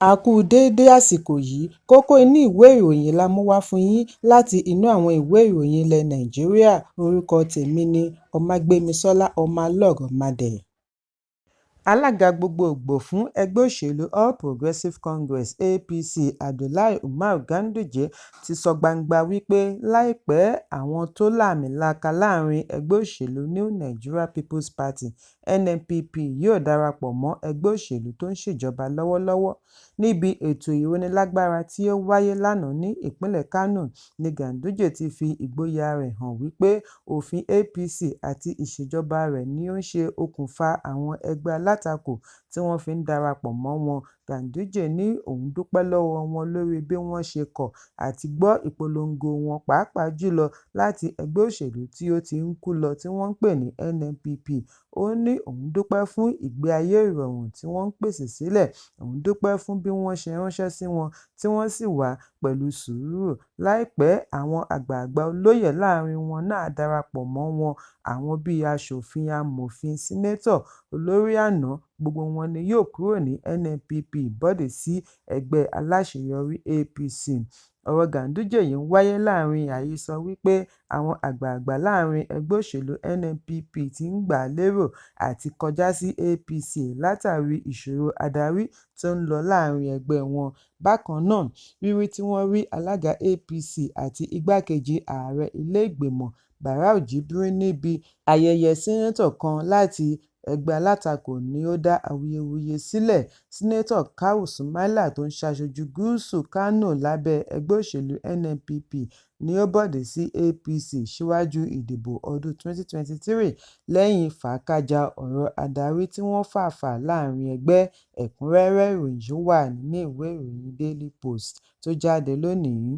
A kú déédé àsìkò yìí, kókó inú ìwé ìròyìn la mú wá fún yín láti inú àwọn ìwé ìròyìn ilẹ̀ Nàìjíríà. Orúkọ tèmi ni Ọmágbémisọ́lá Ọmọlọ́rọ̀mádẹ. Alága gbogboògbò fún ẹgbẹ́ òṣèlú All Progressives Congress (APC) Abdullahi Umar Ganduje ti sọ gbangba wípé láìpẹ́ àwọn tó lààmìlaka láàrin ẹgbẹ́ òṣèlú New Nigeria People's Party (NNPP) yóò darapọ̀ mọ́ ẹgbẹ́ òṣèlú tó ń ṣèjọba lọ́wọ́lọ́wọ́. Níbi ètò ìrónilágbára tí ó wáyé lánàá ní ìpínlẹ̀ Kano ni Ganduje ti fi ìgboyà rẹ̀ hàn wípé òfin APC àti ìṣèjọba rẹ̀ ni ó ń ṣe okùnfà àwọn ẹgbẹ́ alátakò tí wọ́n fi ń darapọ̀ mọ́ wọn. Ganduje ní òun dúpẹ́ lọ́wọ́ wọn lórí bí wọ́n ṣe kọ̀ àti gbọ́ ìpolongo wọn pàápàá jùlọ láti ẹgbẹ́ òṣèlú tí ó ti ń kú lọ tí wọ́n ń pè ní NNPP. Ó ní òun dúpẹ́ fún ìgbé ayé ìrọ̀rùn tí wọ́n ń pèsè sílẹ̀, òun dúpẹ́ fún bí wọ́n ṣe ránṣẹ́ sí wọn tí wọ́n sì wà pẹ̀lú sùúrù. Láìpẹ́ àwọn àgbààgbà olóyè láàrin wọn náà darapọ̀ mọ́ wọn, àwọn bíi aṣòfin, amòfin, sínétọ̀, olórí àná, gbogbo wọn ni yóò kúrò ní NNPP bọ́dé sí ẹgbẹ́ aláṣeyọrí APC. Ọ̀rọ̀ Ganduje yìí ń wáyé láàrin àhesọ wípé àwọn àgbààgbà láàrin ẹgbẹ́ òṣèlú NNPP ti ń gbà lérò àti kọjá sí APC látàrí ìṣòro adarí tó ń lọ láàrin ẹgbẹ́ wọn. Bákan náà, rírí tí wọ́n rí alága APC àti igbákejì ààrẹ ilé-ìgbìmọ̀ Barau Jibrin níbi ayẹyẹ sẹ́nẹ́tọ̀ kan láti ẹgbẹ́ alátakò ni ó dá awuyewuye sílẹ̀. Sẹ́nẹ́tọ̀ Kawu Sumaila tó ń ṣaṣojú Gúúsù Kano lábẹ́ ẹgbẹ́ òṣèlú NNPP ni ó bọ́dé sí APC síwájú ìdìbò ọdún 2023 lẹ́yìn fàákàjà ọ̀rọ̀ adarí tí wọ́n fà láàrin ẹgbẹ́. Ẹ̀kúnrẹ́rẹ́ ìròyìn wà nínú ìwé ìròyìn Daily Post tó jáde lónìí.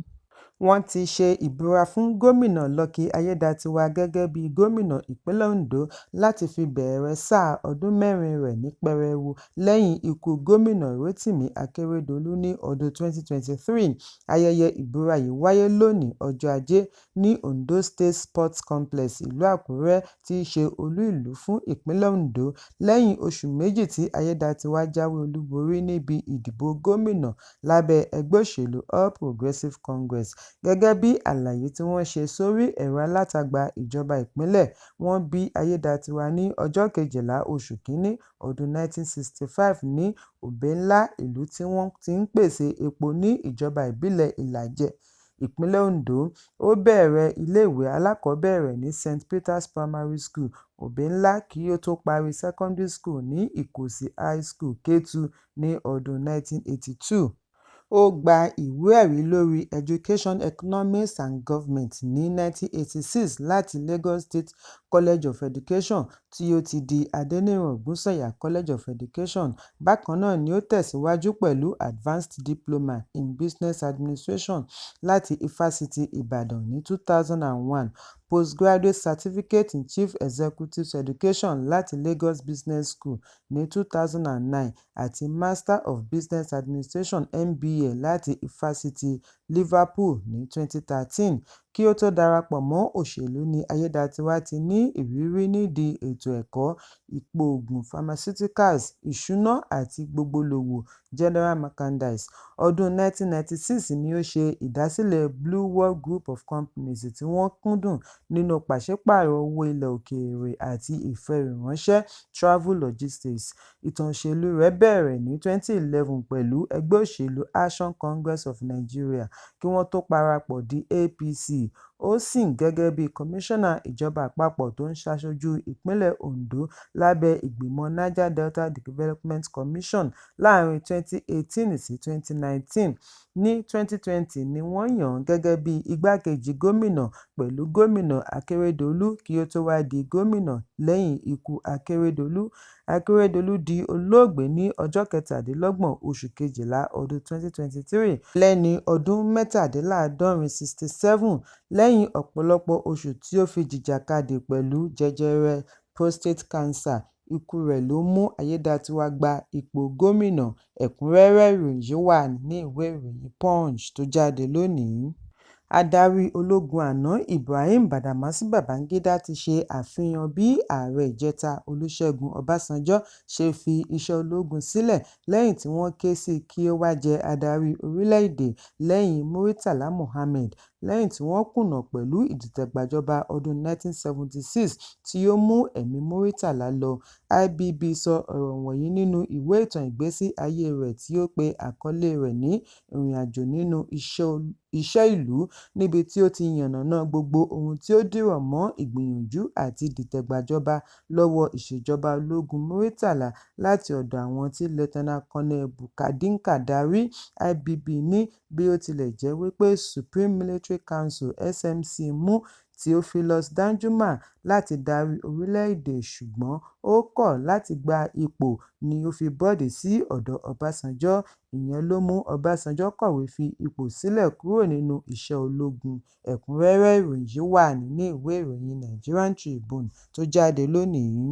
Wọ́n ti ṣe ìbúra fún gómìnà Lucky Ayédatiwa gẹ́gẹ́ bí gómìnà ìpínlẹ̀ Ondo láti fi bẹ̀rẹ̀ sáà ọdún 4 rẹ̀ ní pẹrẹwu lẹ́yìn ikú gómìnà Rotimi Akeredolu ní ọdún 2023. Ayẹyẹ ìbúra yìí wáyé lónìí ọjọ́ Ajé ní Ondo State Sports Complex ìlú Àkúrẹ́ tí í ṣe olú ìlú fún ìpínlẹ̀ Ondo lẹ́yìn oṣù méjì tí Ayédatiwa jáwé olúborí níbi ìdìbò gómìnà lábẹ́ ẹgbẹ́ òṣèlú All Progressives Congress. Gẹ́gẹ́ bí àlàyé tí wọ́n ṣe sórí ẹ̀rọ alátagbà ìjọba ìpínlẹ̀, wọ́n bí Ayédatiwa ní ọjọ́ 12 oṣù Kínní ọdún 1965 ní Òbẹ́ńlá, ìlú tí wọ́n ti ń pèsè epo ní ìjọba ìbílẹ̀ Ìlàjẹ, ìpínlẹ̀ Ondo. Ó bẹ̀rẹ̀ iléèwé alákọ̀ọ́bẹ̀rẹ̀ ní St. Peter's Primary School, Òbẹ́ńlá kí ó tó parí secondary school ní Ìkòsí High School, Kétu ní ọdún 1982. Ó gba ìwé-ẹ̀rí lórí Education, Economics and Government ní 1986 láti Lagos State College of Education tí ó ti di Adeniran Ogunṣanya College of Education. Bákan náà ni ó tẹ̀síwájú pẹ̀lú Advanced Diploma in Business Administration láti Ifásitì Ìbàdàn ní 2001, Postgraduate Certificate in Chief Executive Education láti Lagos Business School ní 2009 àti Master of Business Administration (MBA) láti Ifásitì Liverpool ní 2013. Kí ó tó darapọ̀ mọ́ òṣèlú ni Ayédatiwa ti ní ìrírí nídìí ètò ẹ̀kọ́, ipò oògùn pharmaceuticals, ìṣúná àti gbogbolòwò general merchandise. Ọdún 1996 ni ó ṣe ìdásílẹ̀ Blue World Group of Companies tí wọ́n kúndùn nínú pàṣípààrọ̀ owó ilẹ̀ òkèèrè àti ìfẹ̀rùránṣẹ́ travel logistics. Ìtàn òṣèlú rẹ̀ bẹ̀rẹ̀ ní 2011 pẹ̀lú ẹgbẹ́ òṣèlú Action Congress of Nigeria kí wọ́n tó parapọ̀ di APC. Ó sìn gẹ́gẹ́ bí kọmíṣánná ìjọba àpapọ̀ tó ń ṣaṣojú ìpínlẹ̀ Ondo lábẹ́ ìgbìmọ̀ Niger Delta Development Commission láàrin 2018 sí 2019. Ní 2020 ni wọ́n yàn án gẹ́gẹ́ bí igbákejì gómìnà pẹ̀lú gómìnà Akeredolu kí ó tó wá di gómìnà lẹ́yìn ikú Akeredolu. Akeredolu di olóògbé ní ọjọ́ 27 oṣù Kejìlá ọdún 2023 lẹ́ni ọdún 67 (67) lẹ́yìn ọ̀pọ̀lọpọ̀ oṣù tí ó fi jìjàkadì pẹ̀lú jẹjẹrẹ prostate cancer. Ikú rẹ̀ ló mú Ayédatiwa gba ipò gómìnà. Ẹ̀kúnrẹ́rẹ́ ìròyìn wà ní ìwé ìròyìn Punch tó jáde lónìí. Adarí ológun àná Ibrahim Badamasi Babangida ti ṣe àfihàn bí ààrẹ ìjẹta Olúṣẹ́gun Ọbásanjọ́ ṣe fi iṣẹ́ ológun sílẹ̀ lẹ́yìn tí wọ́n ké sí i kí ó wá jẹ adarí orílẹ̀-èdè lẹ́yìn Murtala Muhammed lẹ́yìn tí wọ́n kùnà pẹ̀lú ìdìtẹ̀gbàjọba ọdún 1976 tí ó mú ẹ̀mí Murtala lọ. IBB sọ ọ̀rọ̀ wọ̀nyí nínú ìwé ìtàn ìgbésí ayé rẹ̀ tí ó pe àkọlé rẹ̀ ní "Ìrìnàjò nínú iṣẹ́ ìlú", níbi tí ó ti yànnàná gbogbo ohun tí ó dìrọ̀ mọ́ ìgbìyànjú àti dìtẹ̀gbàjọba lọ́wọ́ ìṣèjọba ológun Murtala láti ọ̀dọ̀ àwọn tí Lt Col Bukadinka darí. IBB ní bí ó tilẹ̀ jẹ́ wípé Supreme Military Council (SMC) mú Theophilus Danjuma láti darí orílẹ̀-èdè ṣùgbọ́n ó kọ̀ láti gba ipò ni ó fi bọ́ọ̀dì sí ọ̀dọ̀ Ọbásanjọ́. Ìyẹn ló mú Ọbásanjọ́ kọ̀wé fi ipò sílẹ̀ kúrò nínú iṣẹ́ ológun. Ẹ̀kúnrẹ́rẹ́ ìròyìn yìí wà nínú ìwé ìròyìn Nigerian Tribune tó jáde lónìí.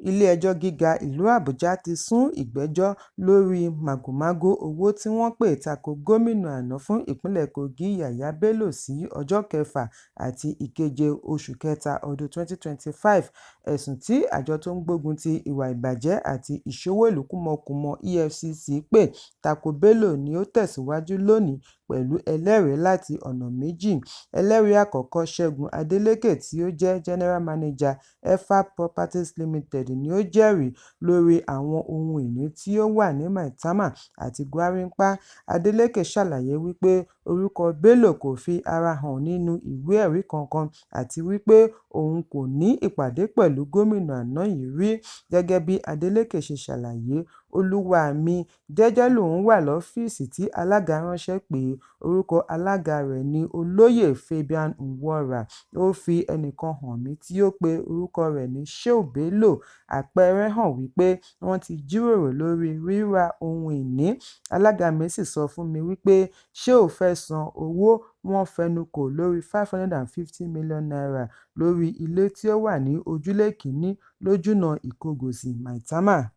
Ilé-ẹjọ́ gíga ìlú Àbújá ti sún ìgbẹ́jọ́ lórí màgòmágó owó tí wọ́n pè tako gómìnà àná fún ìpínlẹ̀ Kogi Yahaya Bello sí ọjọ́ 6 àti 7 oṣù kẹta ọdún 2025. Ẹ̀sùn tí àjọ tó ń gbógun ti ìwà ìbàjẹ́ àti ìṣòwò ìlú kúmọkùmọ EFCC pè tako Bello ni ó tẹ̀síwájú lónìí pẹ̀lú ẹlẹ́rìí láti ọ̀nà méjì. Ẹlẹ́rìí àkọ́kọ́, Ṣẹ́gun Adélékè tí ó jẹ́ General Manager EFA Properties Limited ni ó jẹ́rìí lórí àwọn ohun ìní tí ó wà ní Maitama àti Gwarinpa. Adélékè ṣàlàyé wípé orúkọ Bello kò fi ara hàn nínú ìwé ẹ̀rí kankan àti wípé òun kò ní ìpàdé pẹ̀lú gómìnà àná yìí rí. Gẹ́gẹ́ bí Adélékè ṣe ṣàlàyé, olúwa mi jẹ́jẹ́ lòun wà lọ́fíìsì tí alága ránṣẹ́ pé orúkọ alága rẹ̀ ní Olóyè Fabian Nwora. Ó fi ẹnìkan hàn mí tí ó pe orúkọ rẹ̀ ní Shehu Bello. Àpẹẹrẹ hàn wípé wọ́n ti jíròrò lórí ríra ohun ìní. Alága mi sì sọ fún mi wípé Shehu fẹ́ san owó. Wọ́n fẹnukò lórí 550 million naira lórí ilé tí ó wà ní ojúlé kìíní lójúnà Ìkọgòsì, Maitama.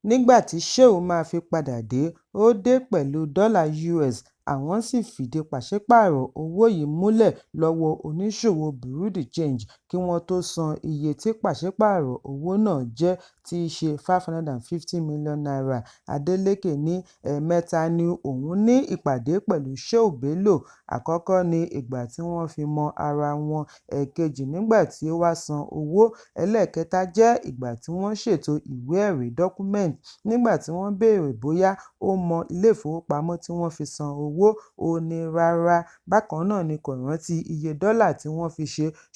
Nígbà tí Shehu máa fi padà dé, ó dé pẹ̀lú $, àwọn sì fìdí pàṣípààrọ̀ owó yìí múlẹ̀ lọ́wọ́ oníṣòwò Bureau de change kí wọ́n tó san iye tí pàṣípààrọ̀ owó náà jẹ́, tí í ṣe 550 million naira. Adeleke ní ẹ̀ẹ̀mẹta ni òun ní ìpàdé pẹ̀lú Shehu Bello. Àkọ́kọ́ ní ìgbà tí wọ́n fi mọ ara wọn, ẹ̀ẹ̀kejì nígbà tí ó wá san owó, ẹlẹ́ẹ̀kẹta jẹ́ ìgbà tí wọ́n ṣètò ìwé ẹ̀rí document. Nígbà tí wọ́n béèrè bóyá ó mọ ilé ìfowópamọ́ tí wọ́n fi san owó, ó ní rárá. Bákan náà ni kò rántí iye $, tí wọ́n fi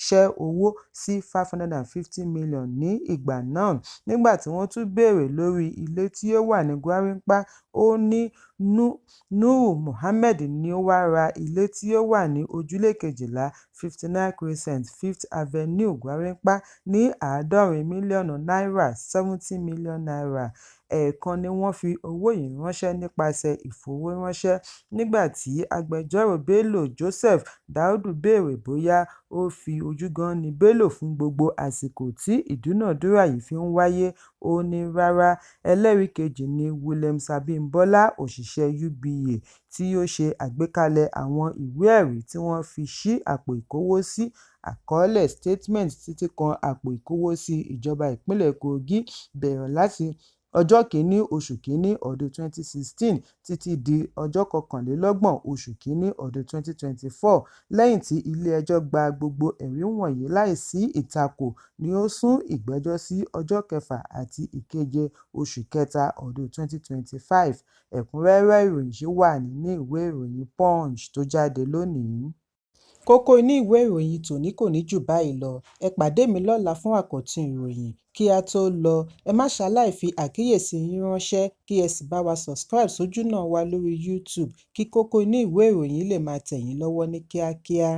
ṣẹ́ owó sí 550 million ní ìgbà náà. Nígbà tí wọ́n tún béèrè lórí ilé tí ó wà ní Gwarinpa, ó ní Nuru Muhammed ni ó wá ra ilé tí ó wà ní ojúlé 12, 59 Crescent, 5th Avenue, Gwarinpa ní $70 million, 70 million naira. Ẹ̀ẹ̀kan ni wọ́n fi owó yìí ránṣẹ́ nípasẹ̀ ìfowóránṣẹ́. Nígbà tí agbẹjọ́rò Bello Joseph Daudu béèrè bóyá ó fi ojú gan ni Bello fún gbogbo àsìkò tí ìdúnàdúrà yìí fi ń wáyé, ó ní rárá. Ẹlẹ́rìí kejì ni William Sabimbola, òṣìṣẹ́ UBA, tí ó ṣe àgbékalẹ̀ àwọn ìwé ẹ̀rí tí wọ́n fi ṣí àpò ìkówósí. Àkọọ́lẹ̀ statement títí kan àpò ìkówósí ìjọba ìpínlẹ̀ Kogi bẹ̀rẹ̀ láti ọjọ́ 1 oṣù kìíní ọdún 2016 títí di ọjọ́ 21 oṣù kìíní ọdún 2024. Lẹ́yìn tí ilé-ẹjọ́ gba gbogbo ẹ̀rí wọ̀nyí láìsí ìtakò ni ó sún ìgbẹ́jọ́ sí ọjọ́ 6 àti 7 oṣù kẹta ọdún 2025. Ẹ̀kúnrẹ́rẹ́ ìròyìn yìí wà nínú ìwé ìròyìn Punch tó jáde lónìí. Kókó inú ìwé ìròyìn tòní kò ní jù báyìí lọ. Ẹ pàdé mi lọ́la fún àkọ́tún ìròyìn. Kí a tó lọ, ẹ má ṣaláì fi àkíyèsí yín ránṣẹ́ kí ẹ sì bá wa subscribe sójúnà wa lórí YouTube kí kókó inú ìwé ìròyìn lè máa tẹ̀ yín lọ́wọ́ ní kíákíá.